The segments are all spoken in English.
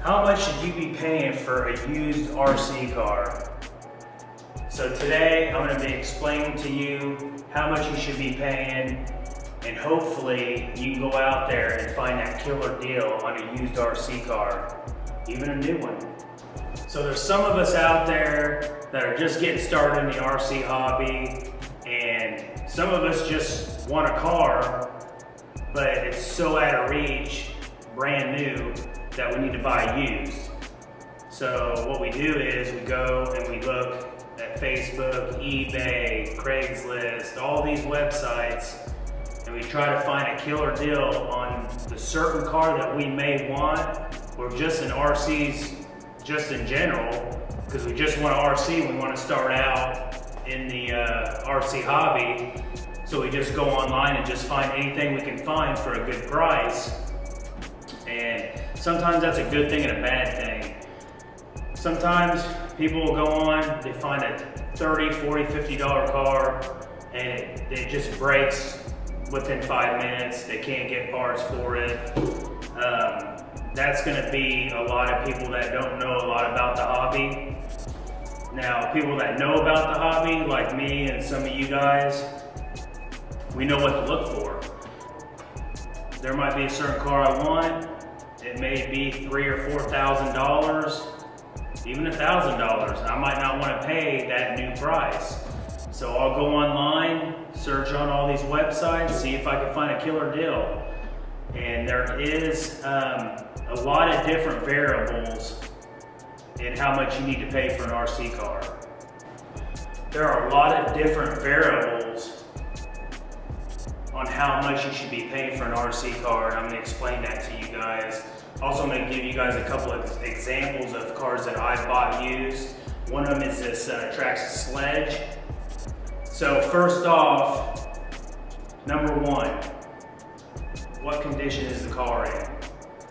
How much should you be paying for a used RC car? So today I'm going to be explaining to you how much you should be paying, and hopefully you can go out there and find that killer deal on a used RC car, even a new one. So there's some of us out there that are just getting started in the RC hobby, and some of us just want a car, but it's so out of reach, brand new, that we need to buy used. So what we do is we go and we look at Facebook, eBay, Craigslist, all these websites, and we try to find a killer deal on the certain car that we may want, or just in RCs just in general, because we just want an RC, we want to start out in the RC hobby. So we just go online and just find anything we can find for a good price. And sometimes that's a good thing and a bad thing. Sometimes people will go on, they find a $30, $40, $50 car, and it just breaks within 5 minutes. They can't get parts for it. That's gonna be a lot of people that don't know a lot about the hobby. Now, people that know about the hobby, like me and some of you guys, we know what to look for. There might be a certain car I want. It may be $3,000 or $4,000, even $1,000. I might not want to pay that new price. So I'll go online, search on all these websites, see if I can find a killer deal. And there is a lot of different variables in how much you need to pay for an RC car. There are a lot of different variables on how much you should be paying for an RC car, and I'm going to explain that to you guys. Also, I'm going to give you guys a couple of examples of cars that I bought used. One of them is this Traxxas Sledge. So first off, number one, what condition is the car in?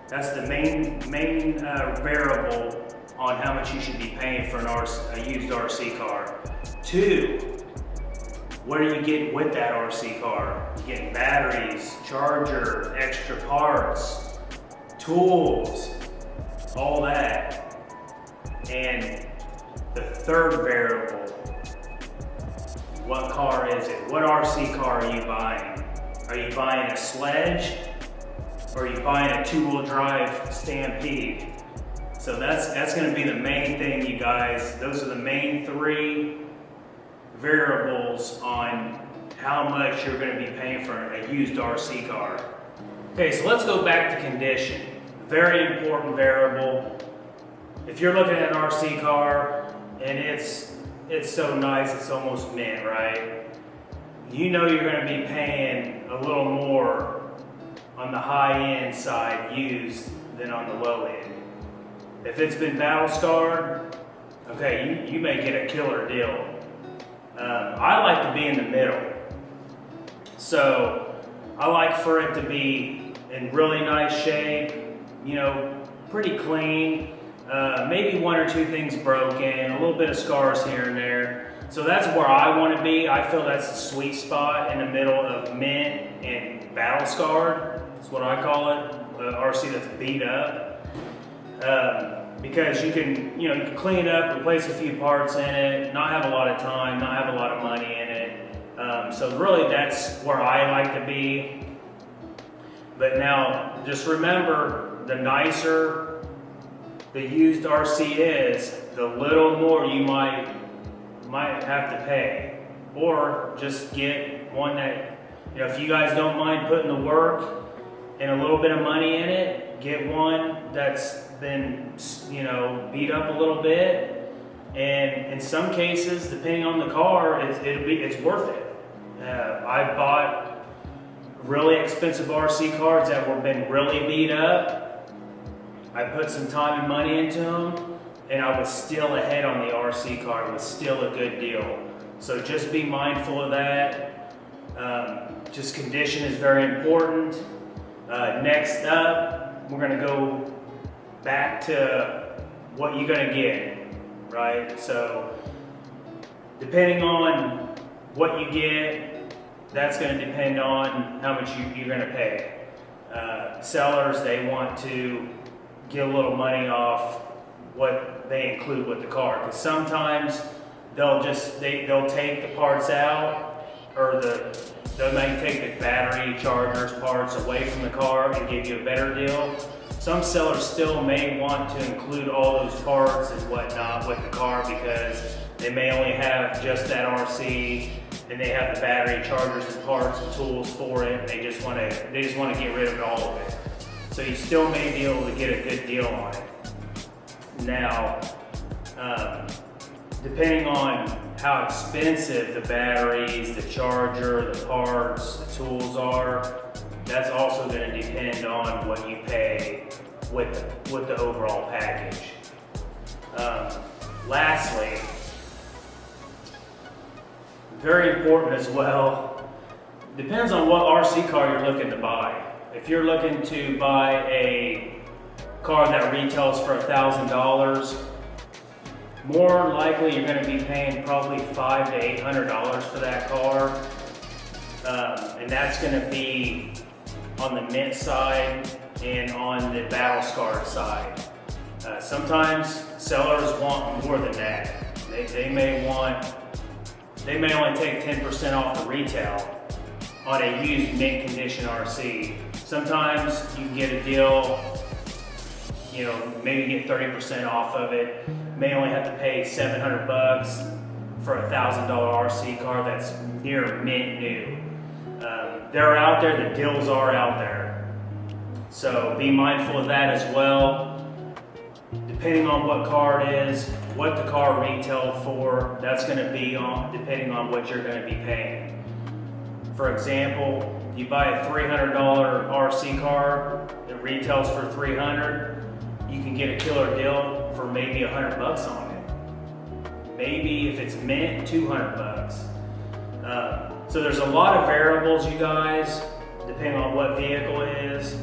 That's the main variable on how much you should be paying for a used RC car. Two, what are you getting with that RC car? You're getting batteries, charger, extra parts, tools, all that. And the third variable, what car is it? What RC car are you buying? Are you buying a Sledge, or are you buying a two-wheel drive Stampede? So that's gonna be the main thing, you guys. Those are the main three variables on how much you're going to be paying for a used RC car. Okay, so let's go back to condition. Very important variable. If you're looking at an RC car and it's so nice, it's almost mint, right? You know you're going to be paying a little more on the high-end side used than on the low end. If it's been battle scarred, okay, you may get a killer deal. I like to be in the middle. So I like for it to be in really nice shape, you know, pretty clean, maybe one or two things broken, a little bit of scars here and there. So that's where I want to be. I feel that's the sweet spot in the middle of mint and battle scarred. That's what I call it, RC that's beat up. Because you can clean it up, replace a few parts in it, not have a lot of time, not have a lot of money in it. So really that's where I like to be. But now just remember, the nicer the used RC is, the little more you might have to pay. Or just get one that, if you guys don't mind putting the work and a little bit of money in it, get one that's been, beat up a little bit. And in some cases, depending on the car, it's worth it. I've bought really expensive RC cars that were been really beat up. I put some time and money into them, and I was still ahead on the RC car. It was still a good deal. So just be mindful of that. Just condition is very important. Next up, we're gonna go back to what you're gonna get, right? So depending on what you get, that's gonna depend on how much you're gonna pay. Sellers, they want to get a little money off what they include with the car. Because sometimes they'll take the parts out, or they might take the battery, chargers, parts away from the car and give you a better deal. Some sellers still may want to include all those parts and whatnot with the car because they may only have just that RC and they have the battery, chargers, and parts and tools for it. And they just want to get rid of all of it. So you still may be able to get a good deal on it. Now, depending on how expensive the batteries, the charger, the parts, the tools are, that's also going to depend on what you pay with the overall package. Lastly, very important as well, depends on what RC car you're looking to buy. If you're looking to buy a car that retails for $1,000, more likely you're going to be paying probably $500 to $800 for that car, and that's going to be on the mint side and on the battle scarred side. Sometimes sellers want more than that. They may only take 10% off the retail on a used mint condition RC. Sometimes you can get a deal, maybe get 30% off of it. May only have to pay $700 for a $1,000 RC car that's near mint new. They're out there, the deals are out there. So be mindful of that as well. Depending on what car it is, what the car retailed for, that's going to be depending on what you're going to be paying. For example, you buy a $300 RC car that retails for $300, you can get a killer deal for maybe $100 on it. Maybe if it's mint, $200. So there's a lot of variables, you guys, depending on what vehicle it is,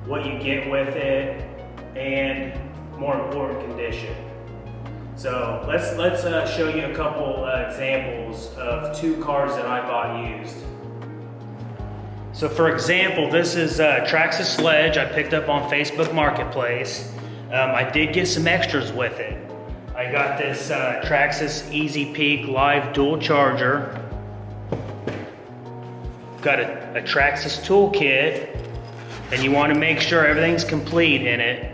what you get with it, and more important, condition. So let's show you a couple examples of two cars that I bought used. So for example, this is Traxxas Sledge I picked up on Facebook Marketplace. I did get some extras with it. I got this Traxxas Easy Peak Live Dual Charger. Got a Traxxas toolkit, and you want to make sure everything's complete in it.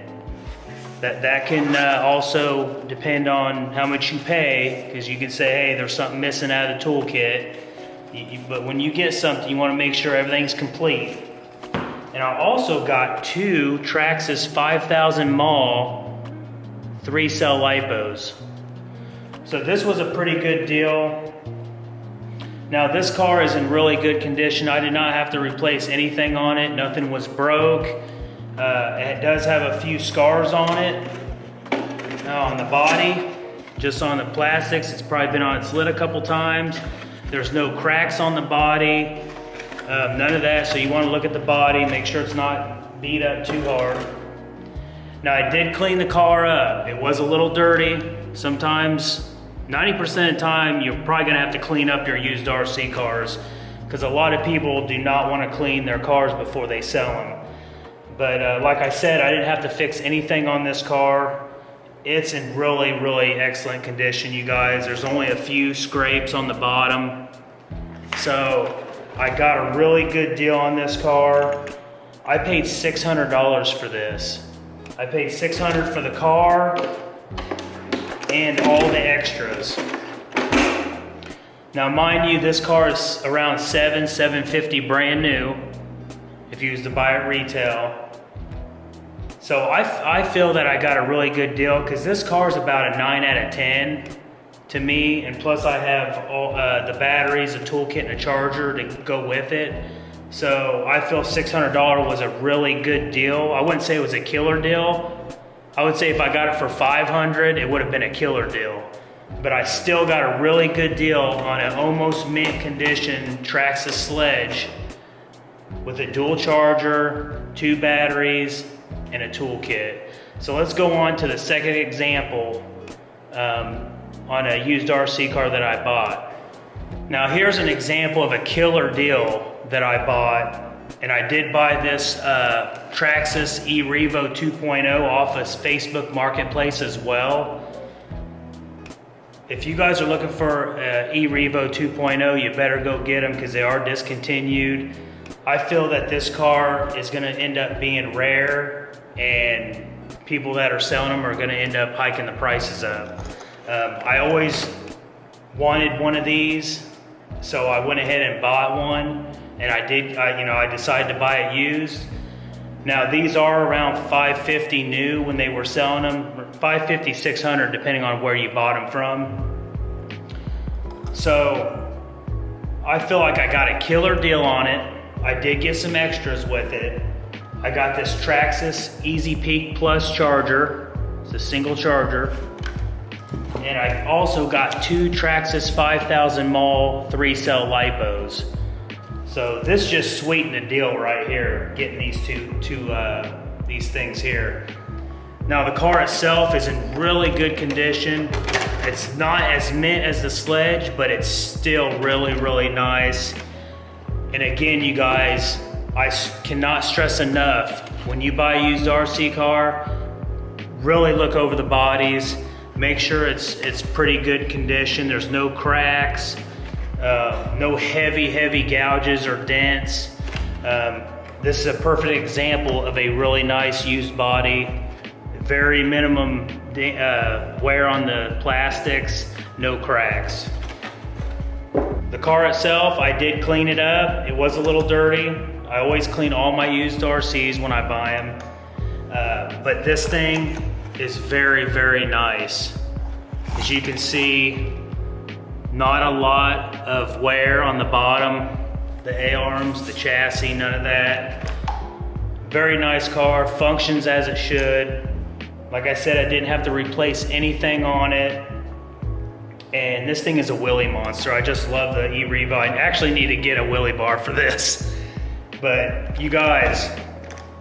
That can also depend on how much you pay, because you can say, hey, there's something missing out of the toolkit. But when you get something, you want to make sure everything's complete. And I also got two Traxxas 5000 mAh 3-cell lipos. So this was a pretty good deal. Now this car is in really good condition. I did not have to replace anything on it. Nothing was broke. It does have a few scars on it. On the body, just on the plastics. It's probably been on its lid a couple times. There's no cracks on the body. None of that. So you want to look at the body, make sure it's not beat up too hard. Now I did clean the car up. It was a little dirty. Sometimes, 90% of the time, you're probably going to have to clean up your used RC cars, because a lot of people do not want to clean their cars before they sell them. But like I said, I didn't have to fix anything on this car. It's in really, really excellent condition, you guys. There's only a few scrapes on the bottom. So I got a really good deal on this car. I paid $600 for this. I paid $600 for the car and all the extras. Now mind you, this car is around $750 brand new if you was to buy it retail. So I feel that I got a really good deal, because this car is about a 9 out of 10 to me, and plus I have all the batteries, a toolkit, and a charger to go with it. So I feel $600 was a really good deal. I wouldn't say it was a killer deal. I would say if I got it for $500, it would have been a killer deal. But I still got a really good deal on an almost mint condition Traxxas Sledge with a dual charger, 2 batteries, and a toolkit. So let's go on to the second example on a used RC car that I bought. Now here's an example of a killer deal that I bought And I did buy this Traxxas E-Revo 2.0 off of Facebook Marketplace as well. If you guys are looking for E-Revo 2.0, you better go get them because they are discontinued. I feel that this car is going to end up being rare, and people that are selling them are going to end up hiking the prices up. I always wanted one of these, so I went ahead and bought one, and I decided to buy it used. Now these are around $550 new when they were selling them, $550, $600 depending on where you bought them from. So I feel like I got a killer deal on it. I did get some extras with it. I got this Traxxas Easy Peak Plus charger. It's a single charger. And I also got two Traxxas 5000 mAh 3-cell LiPos. So this just sweetened the deal right here, getting these these things here. Now the car itself is in really good condition. It's not as mint as the Sledge, but it's still really, really nice. And again, you guys, I cannot stress enough, when you buy a used RC car, really look over the bodies, make sure it's pretty good condition. There's no cracks. No heavy gouges or dents. This is a perfect example of a really nice used body. Very minimum wear on the plastics, no cracks. The car itself, I did clean it up. It was a little dirty. I always clean all my used RCs when I buy them. But this thing is very, very nice. As you can see, not a lot of wear on the bottom, the A-arms, the chassis, none of that. Very nice car, functions as it should. Like I said, I didn't have to replace anything on it. And this thing is a wheelie monster. I just love the E-Revo. I actually need to get a wheelie bar for this. But you guys,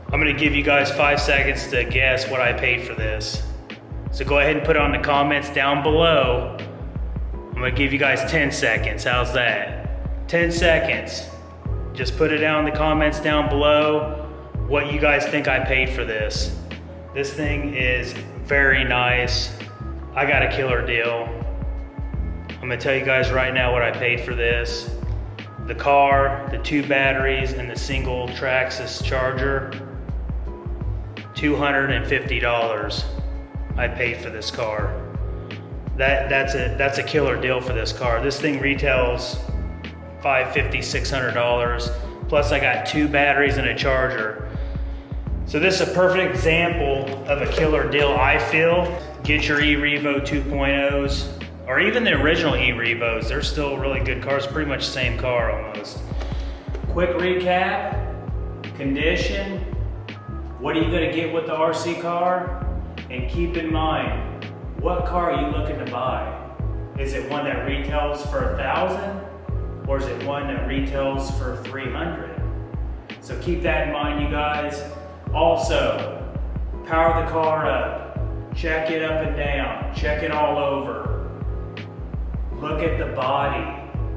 I'm gonna give you guys 5 seconds to guess what I paid for this. So go ahead and put it on the comments down below. I'm gonna give you guys 10 seconds, how's that? 10 seconds. Just put it down in the comments down below what you guys think I paid for this. This thing is very nice. I got a killer deal. I'm gonna tell you guys right now what I paid for this. The car, the 2 batteries, and the single Traxxas charger, $250 I paid for this car. That's a killer deal for this car. This thing retails $550, $600. Plus I got 2 batteries and a charger. So this is a perfect example of a killer deal, I feel. Get your E-Revo 2.0s, or even the original E-Revos. They're still really good cars, pretty much the same car almost. Quick recap, condition, what are you gonna get with the RC car? And keep in mind, what car are you looking to buy? Is it one that retails for $1,000? Or is it one that retails for $300? So keep that in mind, you guys. Also, power the car up, check it up and down, check it all over. Look at the body.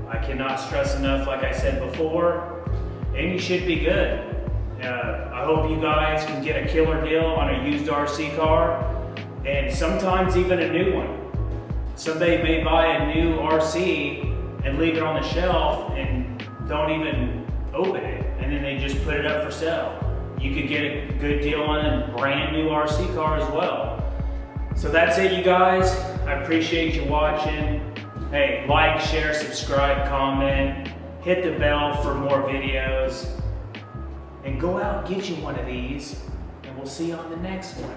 I cannot stress enough, like I said before, and you should be good. I hope you guys can get a killer deal on a used RC car, and sometimes even a new one. Somebody may buy a new RC and leave it on the shelf and don't even open it, and then they just put it up for sale. You could get a good deal on a brand new RC car as well. So that's it, you guys. I appreciate you watching. Hey, like, share, subscribe, comment, hit the bell for more videos, and go out and get you one of these, and we'll see you on the next one.